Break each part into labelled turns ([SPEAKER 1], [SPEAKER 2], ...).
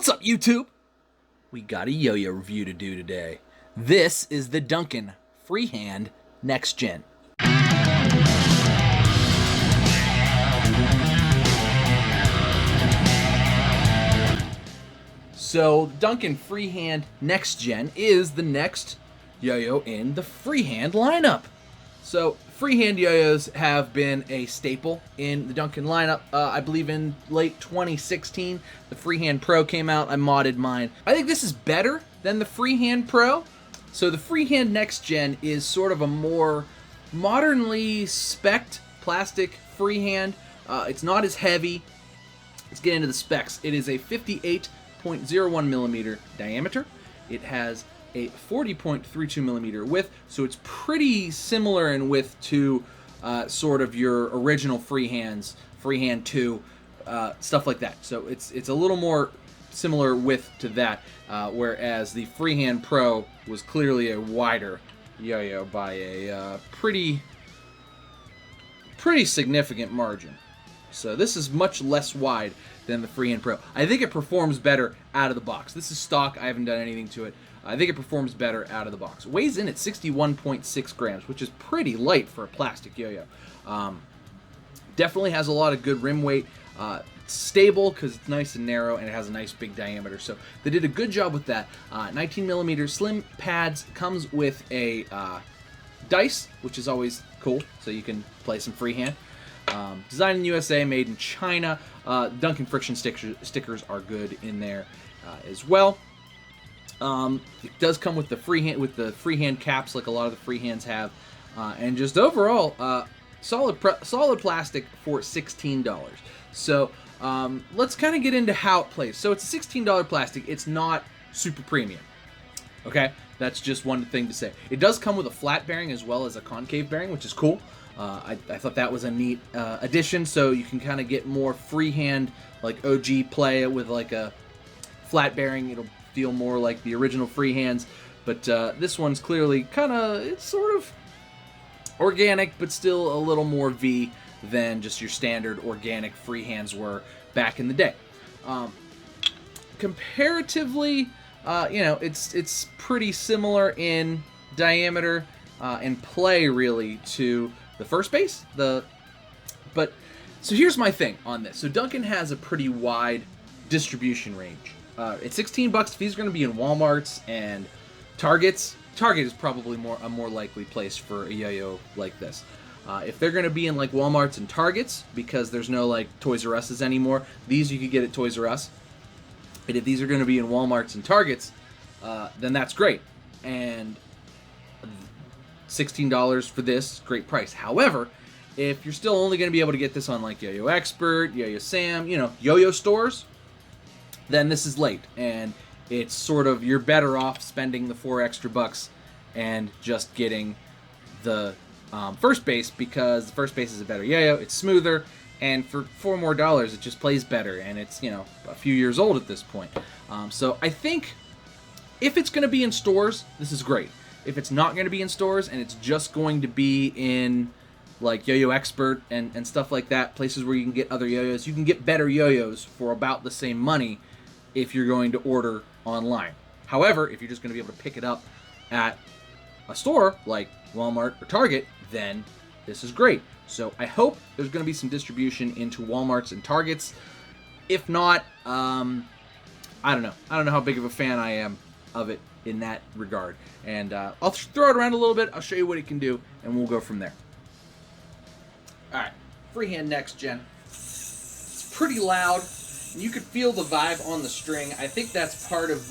[SPEAKER 1] What's up, YouTube? We got a yo-yo review to do today. This is the Duncan Freehand Next Gen. So, Duncan Freehand Next Gen is the next yo-yo in the freehand lineup. So, freehand yo-yos have been a staple in the Duncan lineup. I believe in late 2016, the Freehand Pro came out. I modded mine. I think this is better than the Freehand Pro. So, the Freehand Next Gen is sort of a more modernly spec'd plastic freehand. It's not as heavy. Let's get into the specs. It is a 58.01 millimeter diameter. It has a 40.32 millimeter width, so it's pretty similar in width to sort of your original freehands, Freehand 2, stuff like that. So it's a little more similar width to that, whereas the Freehand Pro was clearly a wider yo-yo by a pretty significant margin. So this is much less wide than the Freehand Pro. I think it performs better out of the box. This is stock. I haven't done anything to it. I think it performs better out of the box. It weighs in at 61.6 grams, which is pretty light for a plastic yo-yo. Definitely has a lot of good rim weight. It's stable because it's nice and narrow, and it has a nice big diameter. So they did a good job with that. 19 millimeter slim pads, comes with a dice, which is always cool, so you can play some freehand. Designed in USA, made in China. Duncan friction stickers are good in there as well. It does come with the freehand caps, like a lot of the freehands have, and just overall solid plastic for $16. So let's kind of get into how it plays. So it's a $16 plastic. It's not super premium. Okay, that's just one thing to say. It does come with a flat bearing as well as a concave bearing, which is cool. I thought that was a neat addition, so you can kind of get more freehand, like OG play with like a flat bearing. It'll feel more like the original freehands, but this one's clearly it's sort of organic, but still a little more V than just your standard organic freehands were back in the day. Comparatively, it's pretty similar in diameter and play really to the first base. So here's my thing on this. So Duncan has a pretty wide distribution range. At $16, if these are going to be in Walmarts and Targets, Target is probably a more likely place for a yo-yo like this. If they're going to be in like Walmarts and Targets, because there's no like Toys R Us's anymore, these you could get at Toys R Us. And if these are going to be in Walmarts and Targets, then that's great. And $16 for this, great price. However, if you're still only going to be able to get this on like Yo-Yo Expert, Yo-Yo Sam, yo-yo stores, then this is late, and it's sort of, you're better off spending the $4 extra and just getting the first base, because the first base is a better yo-yo, it's smoother, and for $4 more it just plays better, and it's a few years old at this point. So I think if it's going to be in stores, this is great. If it's not going to be in stores and it's just going to be in like Yo-Yo Expert and stuff like that, places where you can get other yo-yos, you can get better yo-yos for about the same money if you're going to order online. However, if you're just going to be able to pick it up at a store like Walmart or Target, then this is great. So I hope there's going to be some distribution into Walmarts and Targets. If not, I don't know. I don't know how big of a fan I am of it in that regard. And I'll throw it around a little bit. I'll show you what it can do, and we'll go from there. All right, Freehand Next Gen. It's pretty loud. You could feel the vibe on the string. I think that's part of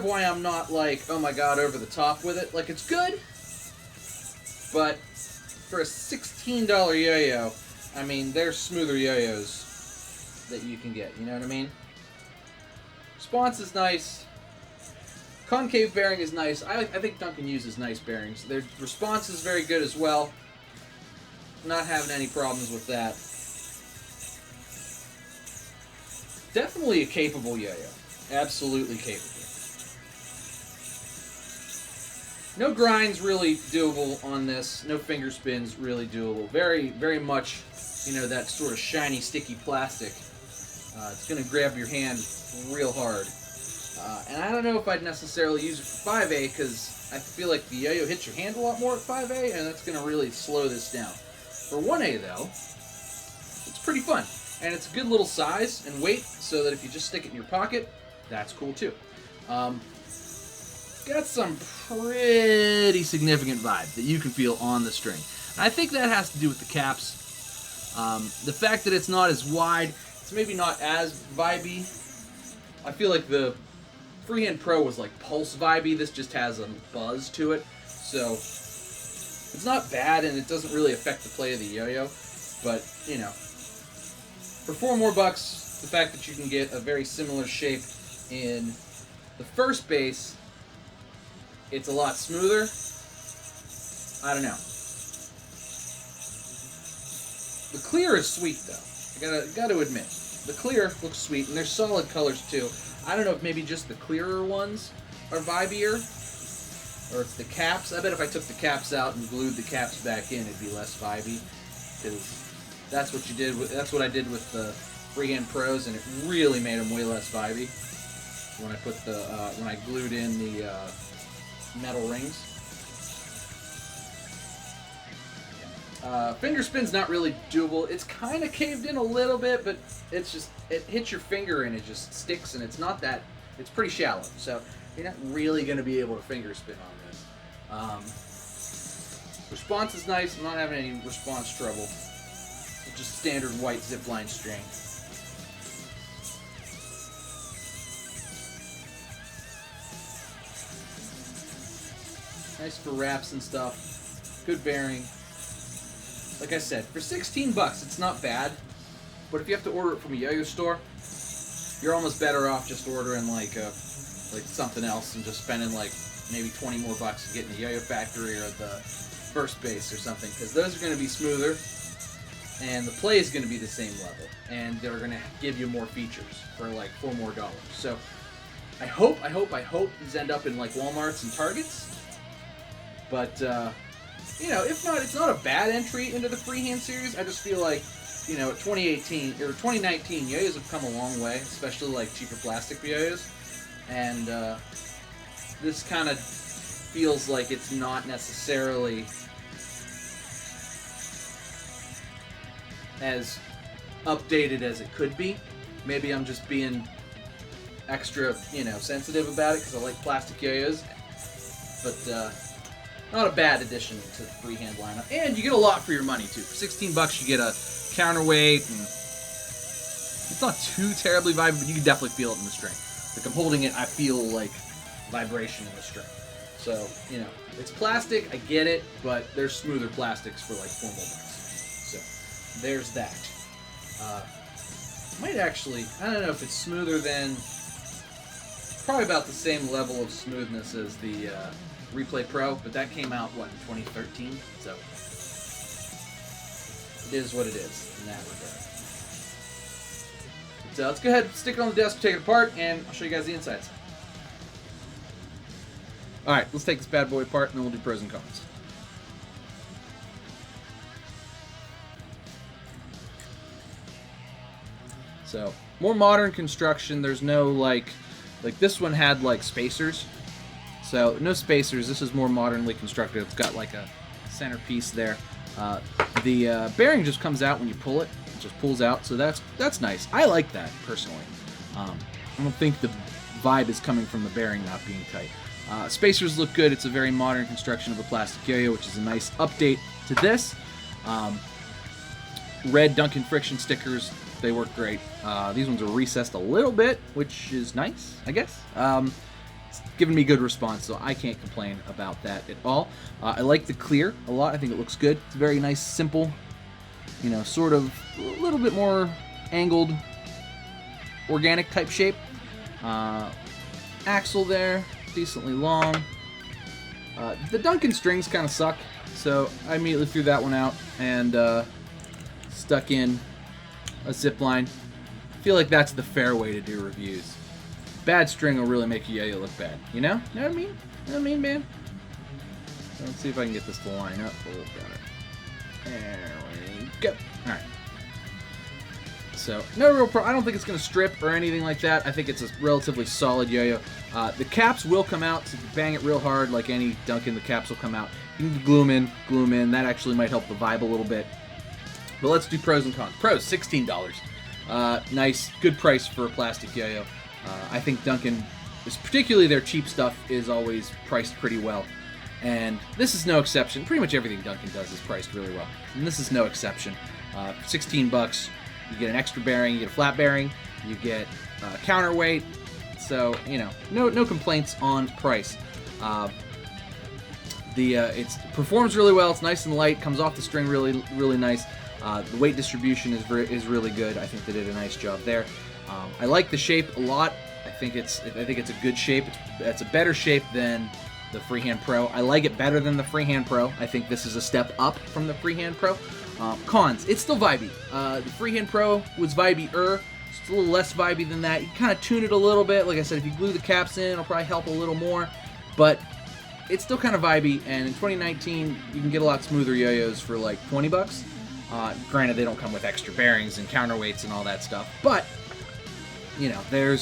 [SPEAKER 1] why I'm not like, oh my god, over the top with it. Like, it's good, but for a $16 yo-yo, I mean, there's smoother yo-yos that you can get. You know what I mean? Response is nice. Concave bearing is nice. I think Duncan uses nice bearings. Their response is very good as well. Not having any problems with that. Definitely a capable yo-yo. Absolutely capable. No grinds really doable on this. No finger spins really doable. Very, very much, that sort of shiny, sticky plastic It's going to grab your hand real hard. And I don't know if I'd necessarily use it for 5A because I feel like the yo-yo hits your hand a lot more at 5A, and that's going to really slow this down. For 1A, though, it's pretty fun. And it's a good little size and weight, so that if you just stick it in your pocket, that's cool too. Got some pretty significant vibe that you can feel on the string. And I think that has to do with the caps. The fact that it's not as wide, it's maybe not as vibey. I feel like the Freehand Pro was like pulse vibey. This just has a buzz to it. So it's not bad, and it doesn't really affect the play of the yo-yo. But, you know, for $4 more, the fact that you can get a very similar shape in the first base, it's a lot smoother. I don't know. The clear is sweet, though. I gotta admit. The clear looks sweet, and there's solid colors, too. I don't know if maybe just the clearer ones are vibier, or it's the caps. I bet if I took the caps out and glued the caps back in, it'd be less vibey, because that's what you did. That's what I did with the Freehand Pros, and it really made them way less vibey when I put the when I glued in the metal rings. Finger spin's not really doable. It's kind of caved in a little bit, but it's just, it hits your finger and it just sticks, and it's not that, it's pretty shallow. So you're not really going to be able to finger spin on this. Response is nice. I'm not having any response trouble. It's just standard white Zipline string. Nice for wraps and stuff. Good bearing. Like I said, for $16, it's not bad. But if you have to order it from a yo-yo store, you're almost better off just ordering like something else and just spending like maybe $20 more to get in the Yo-Yo Factory or the first base or something, because those are going to be smoother and the play is going to be the same level, and they're going to give you more features for like $4 more. So I hope these end up in like Walmarts and Targets. But you know, if not, it's not a bad entry into the freehand series. I just feel like, you know, 2018 or 2019, yo-yos have come a long way, especially like cheaper plastic yo-yos, and this kind of feels like it's not necessarily as updated as it could be. Maybe I'm just being extra, you know, sensitive about it because I like plastic yo-yos, but not a bad addition to the freehand lineup. And you get a lot for your money too. For $16, you get a counterweight, and it's not too terribly vibrant, but you can definitely feel it in the string. Like I'm holding it, I feel like vibration in the string. So, you know, it's plastic, I get it, but there's smoother plastics for like $4 more. So there's that. Might actually, I don't know if it's smoother than, probably about the same level of smoothness as the Replay Pro, but that came out, what, in 2013? So it is what it is in that regard. So let's go ahead and stick it on the desk, take it apart, and I'll show you guys the insides. Alright, let's take this bad boy apart, and then we'll do pros and cons. So, more modern construction. There's no, like this one had, like, spacers. So, no spacers. This is more modernly constructed. It's got, like, a centerpiece there. The bearing just comes out when you pull it. It just pulls out, so that's nice. I like that, personally. I don't think the vibe is coming from the bearing not being tight. Spacers look good. It's a very modern construction of a plastic yo-yo, which is a nice update to this. Red Duncan friction stickers, they work great. These ones are recessed a little bit, which is nice, I guess. It's giving me good response, so I can't complain about that at all. I like the clear a lot. I think it looks good. It's a very nice, simple, you know, sort of a little bit more angled, organic type shape. Axle there, decently long. The Duncan strings kind of suck, so I immediately threw that one out and stuck in a Zipline. I feel like that's the fair way to do reviews. Bad string will really make a yo-yo look bad, you know? You know what I mean? You know what I mean, man? So let's see if I can get this to line up a little better. There we go. Alright. So no real I don't think it's going to strip or anything like that. I think it's a relatively solid yo-yo. The caps will come out, so if you bang it real hard like any Duncan, the caps will come out. You can glue them in. That actually might help the vibe a little bit. But let's do pros and cons. Pros, $16. Nice, good price for a plastic yo-yo. I think Duncan, particularly their cheap stuff, is always priced pretty well. And this is no exception. Pretty much everything Duncan does is priced really well. And this is no exception. For 16 bucks, you get an extra bearing, you get a flat bearing, you get counterweight. So, you know, no complaints on price. It performs really well. It's nice and light, comes off the string really nice. The weight distribution is really good. I think they did a nice job there. I like the shape a lot. I think it's a good shape. It's a better shape than the Freehand Pro. I like it better than the Freehand Pro. I think this is a step up from the Freehand Pro. Cons, it's still vibey. The Freehand Pro was vibey-er. It's a little less vibey than that. You can kind of tune it a little bit. Like I said, if you glue the caps in, it'll probably help a little more. But it's still kind of vibey, and in 2019, you can get a lot smoother yo-yos for like 20 bucks. Granted, they don't come with extra bearings and counterweights and all that stuff, but, you know, I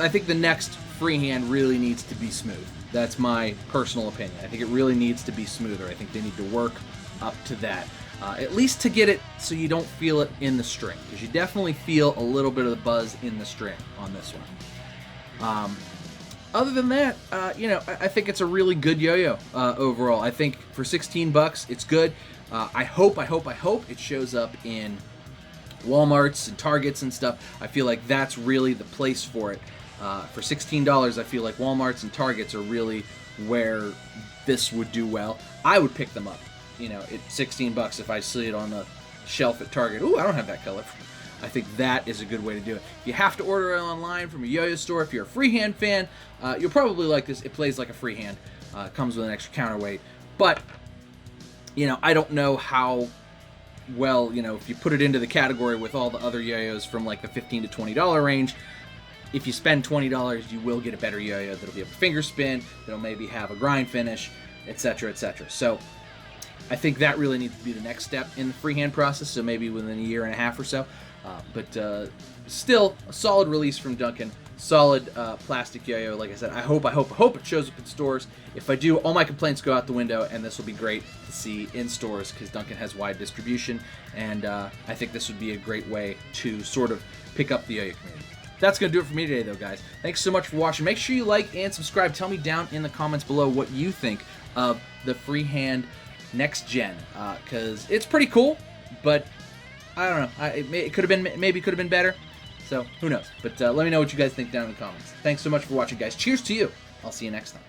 [SPEAKER 1] think the next freehand really needs to be smooth. That's my personal opinion. I think it really needs to be smoother. I think they need to work up to that. At least to get it so you don't feel it in the string, because you definitely feel a little bit of the buzz in the string on this one. Other than that, you know, I think it's a really good yo-yo overall. I think for 16 bucks, it's good. I hope it shows up in Walmarts and Targets and stuff. I feel like that's really the place for it. For $16, I feel like Walmarts and Targets are really where this would do well. I would pick them up, you know, at 16 bucks if I see it on the shelf at Target. Ooh, I don't have that color. I think that is a good way to do it. If you have to order it online from a yo-yo store, if you're a freehand fan, you'll probably like this. It plays like a freehand. Comes with an extra counterweight. But, you know, I don't know how well, you know, if you put it into the category with all the other yo-yos from like the $15 to $20 range, if you spend $20, you will get a better yo-yo that'll be able to finger spin, that'll maybe have a grind finish, etc., etc. So I think that really needs to be the next step in the freehand process, so maybe within a year and a half or so. But still, a solid release from Duncan. Solid plastic yo-yo. Like I said, I hope it shows up in stores. If I do, all my complaints go out the window, and this will be great to see in stores because Duncan has wide distribution, and I think this would be a great way to sort of pick up the yo-yo community. That's going to do it for me today, though, guys. Thanks so much for watching. Make sure you like and subscribe. Tell me down in the comments below what you think of the Freehand Next Gen, because it's pretty cool, but I don't know. It could have been, maybe could have been better. So who knows? But let me know what you guys think down in the comments. Thanks so much for watching, guys. Cheers to you. I'll see you next time.